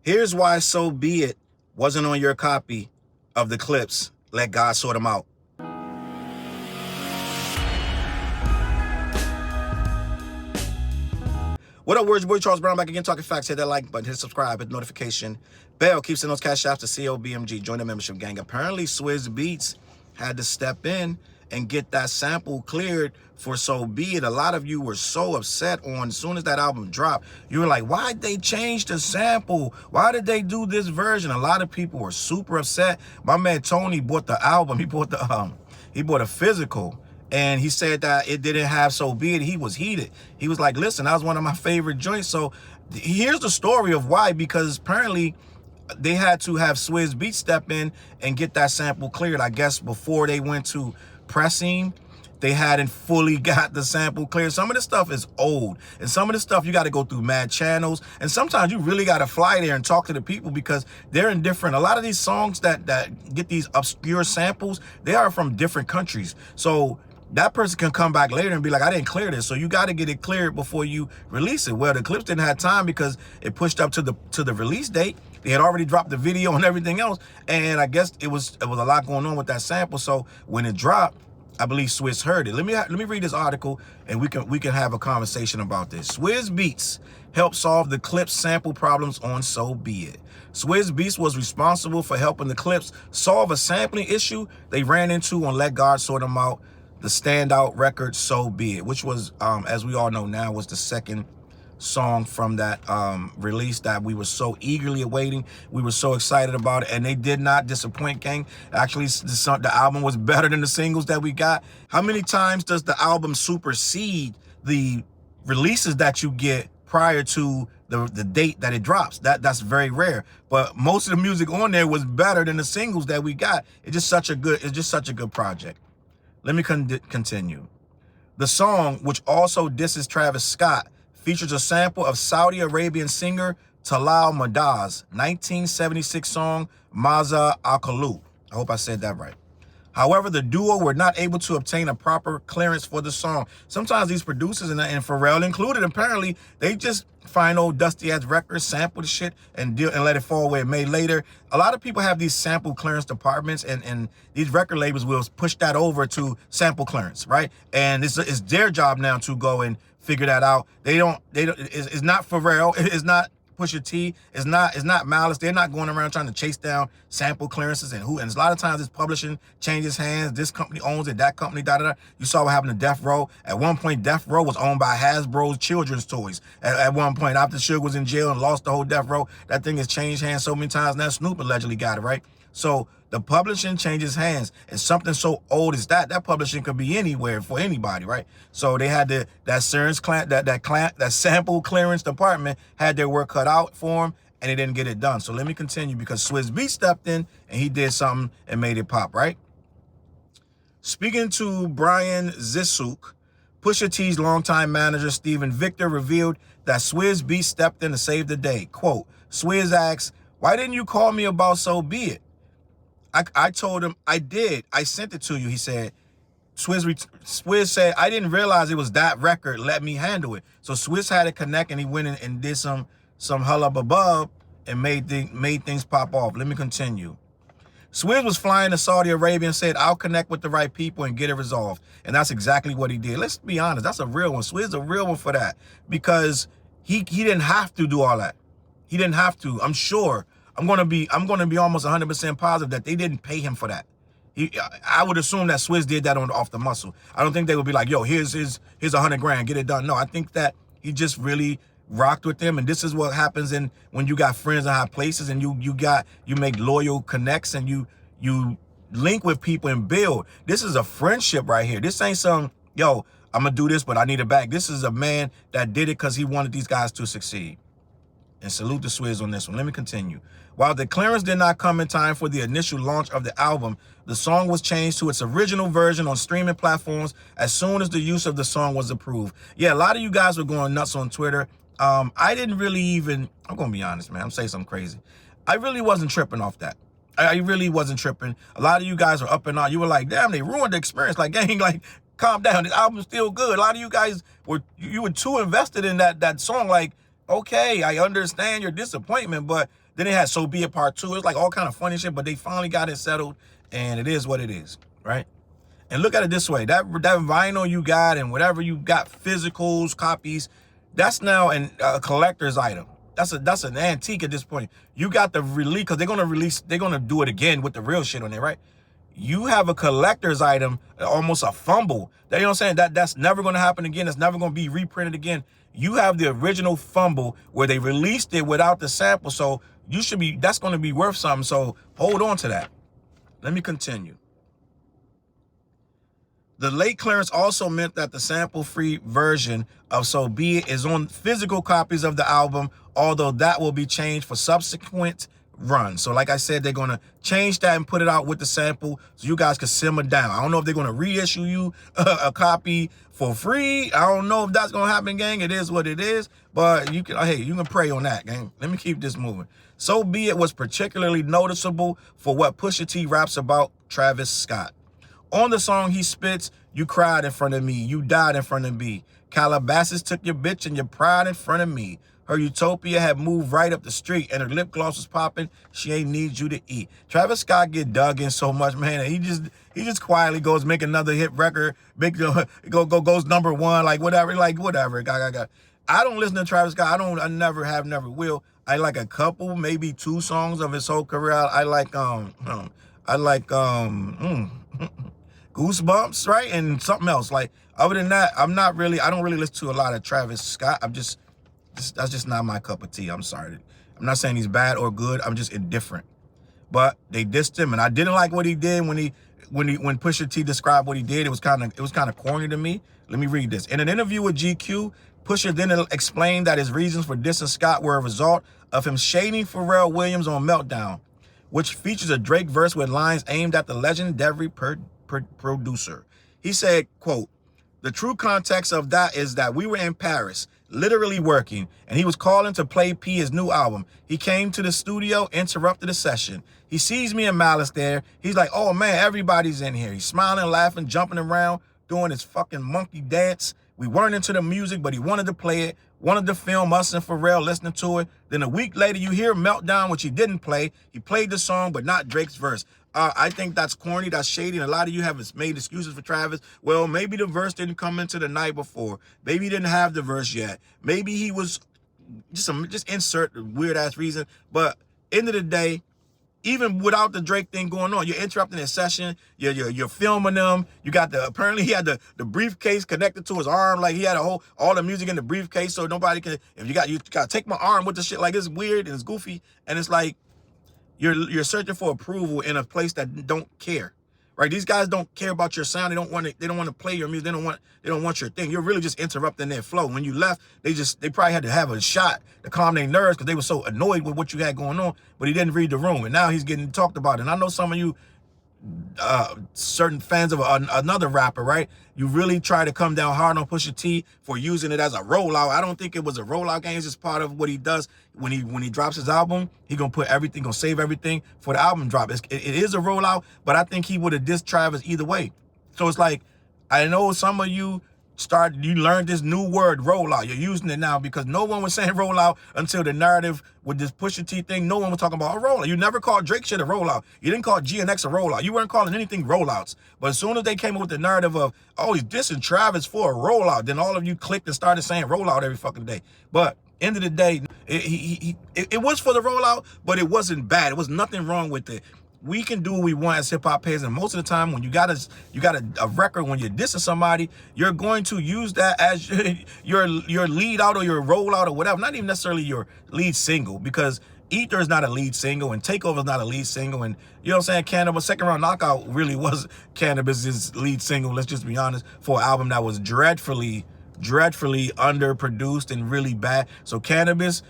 Here's why So Be It wasn't on your copy of the Clipse. Let God sort them out. What up, words? Your boy Charles Brown back again, talking facts. Hit that like button, hit subscribe, hit the notification bell. Keep sending those Cashapp to CLBMG. Join the membership gang. Apparently, Swizz Beatz had to step in and get that sample cleared for So Be It. A lot of you were so upset on as soon as that album dropped. You were like, why'd they change the sample? Why did they do this version? A lot of people were super upset. My man Tony bought the album. He bought a physical. And he said that it didn't have So Be It. He was heated. He was like, listen, that was one of my favorite joints. So here's the story of why. Because apparently they had to have Swizz Beatz step in and get that sample cleared. I guess before they went to pressing, they hadn't fully got the sample cleared. Some of this stuff is old. And some of this stuff, you got to go through mad channels. And sometimes you really got to fly there and talk to the people because they're in different. A lot of these songs that get these obscure samples, they are from different countries. So that person can come back later and be like, I didn't clear this. So you got to get it cleared before you release it. Well, the Clipse didn't have time because it pushed up to the release date. They had already dropped the video and everything else. And I guess it was a lot going on with that sample. So when it dropped, I believe Swizz heard it. Let me read this article and we can have a conversation about this. Swizz Beatz helped solve the Clipse sample problems on So Be It. Swizz Beatz was responsible for helping the Clipse solve a sampling issue they ran into on Let God Sort Them Out, the standout record So Be It, which was, as we all know now, was the second song from that release that we were so eagerly awaiting. We were so excited about it, and they did not disappoint, gang. Actually, the album was better than the singles that we got. How many times does the album supersede the releases that you get prior to the date that it drops? That's very rare. But most of the music on there was better than the singles that we got. It's just such a good project. Let me continue. The song, which also disses Travis Scott, features a sample of Saudi Arabian singer Talal Madaz 1976 song Maza Akalu. I hope I said that right. However, the duo were not able to obtain a proper clearance for the song. Sometimes these producers, and Pharrell included, apparently, they just find old dusty-ass records, sample the shit, and let it fall where it may later. A lot of people have these sample clearance departments, and these record labels will push that over to sample clearance, right? And it's their job now to go and figure that out. It's not Pharrell, it's not Pusha T, it's not Malice. They're not going around trying to chase down sample clearances and a lot of times it's publishing changes hands. This company owns it, that company, da-da-da. You saw what happened to Death Row. At one point, Death Row was owned by Hasbro's children's toys. At one point, after Suge was in jail and lost the whole Death Row, that thing has changed hands so many times. Now Snoop allegedly got it, right? So the publishing changes hands, and something so old as that publishing could be anywhere for anybody, right? So they had that sample clearance department had their work cut out for them, and they didn't get it done. So let me continue because Swizz Beatz stepped in and he did something and made it pop, right? Speaking to Brian Zisuk, Pusha T's longtime manager Steven Victor revealed that Swizz Beatz stepped in to save the day. Quote, Swizz asks, "Why didn't you call me about So Be It?" I told him, I did. I sent it to you, he said. Swizz said, I didn't realize it was that record. Let me handle it. So Swizz had to connect, and he went in and did some hullabubub and made things pop off. Let me continue. Swizz was flying to Saudi Arabia and said, I'll connect with the right people and get it resolved. And that's exactly what he did. Let's be honest. That's a real one. Swizz a real one for that because he didn't have to do all that. He didn't have to. I'm sure. I'm gonna be almost 100% positive that they didn't pay him for that. I would assume that Swizz did that off the muscle. I don't think they would be like, yo, here's 100 grand, get it done. No, I think that he just really rocked with them, and this is what happens when you got friends in high places and you make loyal connects and you link with people and build. This is a friendship right here. This ain't some, yo, I'm gonna do this, but I need it back. This is a man that did it because he wanted these guys to succeed. And salute to Swizz on this one. Let me continue. While the clearance did not come in time for the initial launch of the album, the song was changed to its original version on streaming platforms as soon as the use of the song was approved. Yeah, a lot of you guys were going nuts on Twitter. I didn't really even, I'm going to be honest, man. I'm saying something crazy. I really wasn't tripping off that. I really wasn't tripping. A lot of you guys were up and on. You were like, damn, they ruined the experience. Like, gang, like, calm down. This album's still good. A lot of you guys were too invested in that song. Like, okay, I understand your disappointment, but Then they had So Be It Part 2. It's like all kind of funny shit, but they finally got it settled, and it is what it is, right? And look at it this way, that vinyl you got and whatever you got, physicals, copies, that's now a collector's item. That's an antique at this point. You got the release, because they're gonna do it again with the real shit on it, right? You have a collector's item, almost a fumble. You know what I'm saying? That's never gonna happen again. It's never gonna be reprinted again. You have the original fumble where they released it without the sample, so that's gonna be worth something. So hold on to that. Let me continue. The late clearance also meant that the sample-free version of So Be It is on physical copies of the album, although that will be changed for subsequent runs. So like I said, they're going to change that and put it out with the sample so you guys can simmer down. I don't know if they're going to reissue you a copy for free. I don't know if that's going to happen, gang. It is what it is, but you can pray on that, gang. Let me keep this moving. So Be It was particularly noticeable for what Pusha T raps about Travis Scott. On the song, he spits, "You cried in front of me, you died in front of me. Calabasas took your bitch and your pride in front of me. Her utopia had moved right up the street and her lip gloss was popping. She ain't need you to eat." Travis Scott get dug in so much, man. And he just quietly goes make another hit record, goes number one, like whatever. I don't listen to Travis Scott. I never will. I like a couple, maybe 2 songs of his whole career. I like Goosebumps, right? And something else. Like, other than that, I don't really listen to a lot of Travis Scott. That's just not my cup of tea. I'm sorry. I'm not saying he's bad or good. I'm just indifferent. But they dissed him, and I didn't like what he did when Pusha T described what he did. It was kind of corny to me. Let me read this. In an interview with GQ, Pusha then explained that his reasons for dissing Scott were a result of him shading Pharrell Williams on Meltdown, which features a Drake verse with lines aimed at the legendary producer. He said, quote, "The true context of that is that we were in Paris, literally working, and he was calling to play P his new album. He came to the studio, interrupted the session. He sees me and Malice there. He's like, oh man, everybody's in here. He's smiling, laughing, jumping around, doing his fucking monkey dance. We weren't into the music, but he wanted to play it, wanted to film us and Pharrell listening to it. Then a week later, you hear Meltdown, which he didn't play. He played the song, but not Drake's verse." I think that's corny, that's shady, and a lot of you have made excuses for Travis. Well, maybe the verse didn't come into the night before. Maybe he didn't have the verse yet. Maybe he was just insert weird-ass reason. But end of the day, even without the Drake thing going on, you're interrupting his session, you're filming them. You got apparently he had the briefcase connected to his arm, like he had all the music in the briefcase, so nobody can, you gotta take my arm with the shit, like it's weird and it's goofy, and it's like, you're searching for approval in a place that don't care, right? These guys don't care about your sound. They don't want to play your music. They don't want your thing. You're really just interrupting their flow. When you left, they probably had to have a shot to calm their nerves because they were so annoyed with what you had going on. But he didn't read the room, and now he's getting talked about. And I know some of you certain fans of another rapper, right? You really try to come down hard on Pusha T for using it as a rollout. I don't think it was a rollout game. It's just part of what he does when he drops his album. He gonna save everything for the album drop. It is a rollout, but I think he would have dissed Travis either way. So it's like, I know some of you learned this new word, rollout. You're using it now because no one was saying rollout until the narrative with this Pusha T thing. No one was talking about a rollout. You never called Drake shit a rollout. You didn't call GNX a rollout. You weren't calling anything rollouts. But as soon as they came up with the narrative of, oh, he's dissing Travis for a rollout, then all of you clicked and started saying rollout every fucking day. But end of the day, it was for the rollout, but it wasn't bad. It was nothing wrong with it. We can do what we want as hip-hop players, and most of the time when you got a record, when you're dissing somebody, you're going to use that as your lead out or your rollout or whatever. Not even necessarily your lead single, because Ether is not a lead single and Takeover is not a lead single, and you know what I'm saying, Cannabis, Second Round Knockout really was Cannabis's lead single, let's just be honest, for an album that was dreadfully underproduced and really bad. So Cannabis,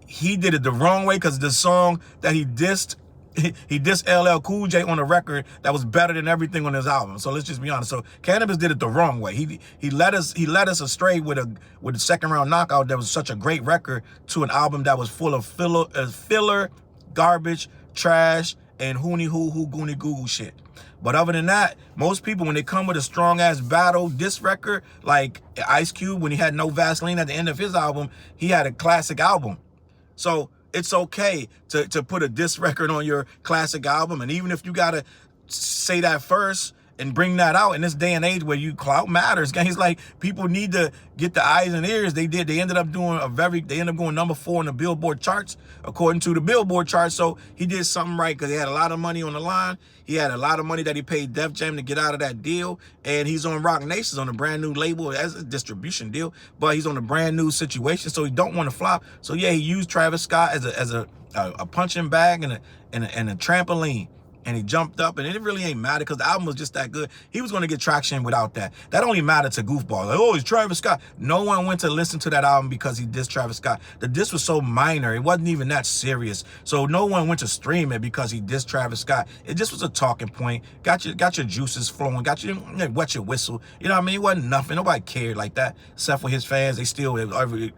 he did it the wrong way, because the song that he dissed LL Cool J on a record that was better than everything on his album. So let's just be honest. So Cannabis did it the wrong way. He led us astray with the Second Round Knockout that was such a great record to an album that was full of filler, garbage, trash, and hoony hoo goony goo shit. But other than that, most people, when they come with a strong ass battle diss record, like Ice Cube when he had No Vaseline at the end of his album, he had a classic album. So it's okay to put a diss record on your classic album. And even if you gotta say that first and bring that out in this day and age where clout matters, guys, like, people need to get the eyes and ears. They ended up doing they ended up going #4 in the Billboard charts, according to the Billboard charts. So he did something right, because he had a lot of money on the line. He had a lot of money that he paid Def Jam to get out of that deal. And he's on Rock Nation's on a brand new label as a distribution deal, but he's on a brand new situation, so he don't want to flop. So yeah, he used Travis Scott as a punching bag and a trampoline. And he jumped up, and it really ain't matter, because the album was just that good. He was going to get traction without that. That only mattered to goofballs. Like, oh, it's Travis Scott. No one went to listen to that album because he dissed Travis Scott. The diss was so minor. It wasn't even that serious. So no one went to stream it because he dissed Travis Scott. It just was a talking point. Got your juices flowing. Got you wet your whistle. You know what I mean? It wasn't nothing. Nobody cared like that, except for his fans. They still, every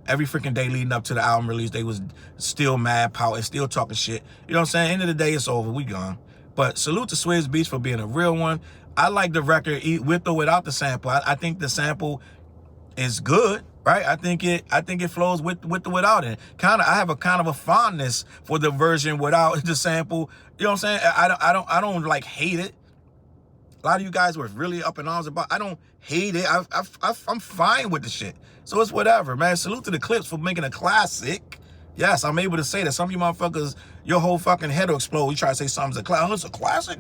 freaking day leading up to the album release, they was still mad, pouting, still talking shit. You know what I'm saying? End of the day, it's over. We gone. But salute to Swizz Beatz for being a real one. I like the record with or without the sample. I think the sample is good, right? I think it flows with or without it. I have a kind of a fondness for the version without the sample. You know what I'm saying? I don't like hate it. A lot of you guys were really up in arms about. I don't hate it. I'm fine with the shit. So it's whatever, man. Salute to the Clipse for making a classic. Yes, I'm able to say that. Some of you motherfuckers, your whole fucking head will explode. You try to say something's a classic. Oh, it's a classic.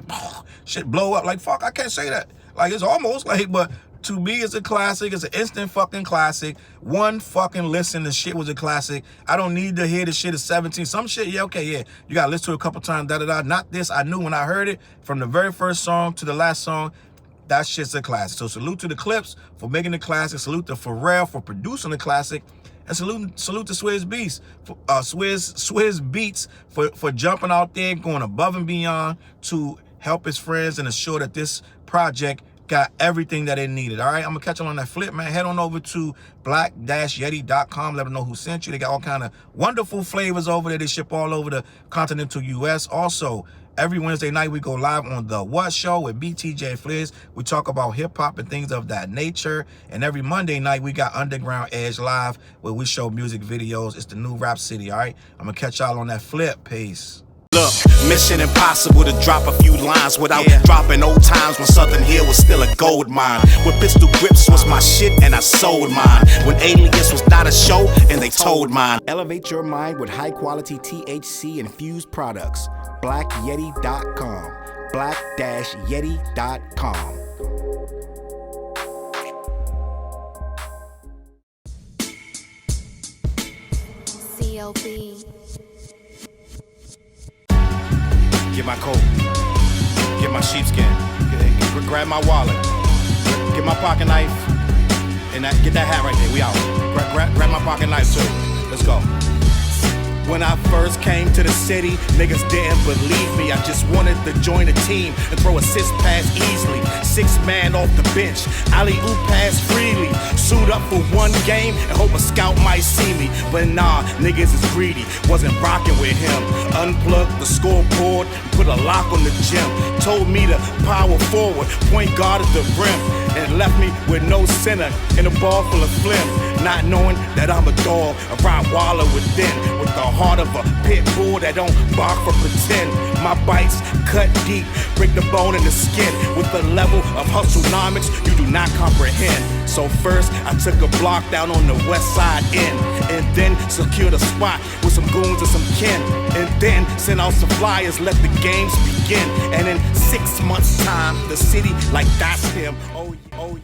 Shit blow up. Like, fuck, I can't say that. Like, it's almost like, but to me, it's a classic. It's an instant fucking classic. One fucking listen, the shit was a classic. I don't need to hear the shit at 17. Some shit, yeah, okay, yeah. You got to listen to it a couple times, da-da-da. Not this. I knew when I heard it, from the very first song to the last song, that shit's a classic. So salute to the Clipse for making the classic. Salute to Pharrell for producing the classic. And salute to Swizz Beatz, Swizz Beatz for jumping out there, going above and beyond to help his friends and assure that this project got everything that it needed. All right, I'm gonna catch you on that flip, man. Head on over to black-yeti.com. Let them know who sent you. They got all kind of wonderful flavors over there. They ship all over the continental U.S. Also, every Wednesday night, we go live on The What Show with BTJ Fliz. We talk about hip-hop and things of that nature. And every Monday night, we got Underground Edge Live, where we show music videos. It's the new Rap City, all right? I'm going to catch y'all on that flip. Peace. Look, mission impossible to drop a few lines without dropping old times when Southern Hill was still a gold mine. When pistol grips was my shit and I sold mine. When Alias was not a show and they told mine. Elevate your mind with high quality THC infused products. BlackYeti.com. Black-Yeti.com. CLB. Get my coat, get my sheepskin, grab my wallet, get my pocket knife, and get that hat right there. We out. Grab my pocket knife too. Let's go. When I first came to the city, niggas didn't believe me. I just wanted to join a team and throw assist pass easily. 6 man off the bench, alley-oop pass freely. Suit up for one game and hope a scout might see me. But nah, niggas is greedy, wasn't rocking with him. Unplugged the scoreboard, put a lock on the gym. Told me to power forward, point guard at the rim. And left me with no center and a ball full of phlegm. Not knowing that I'm a dog, a Rottweiler within. With the heart of a pit bull that don't bark for pretend. My bites cut deep, break the bone and the skin. With the level of hustlenomics you do not comprehend. So first I took a block down on the west side end. And then secured a spot with some goons and some kin. And then sent out some flyers, let the games begin. And in 6 months time, the city like that's him. Oh,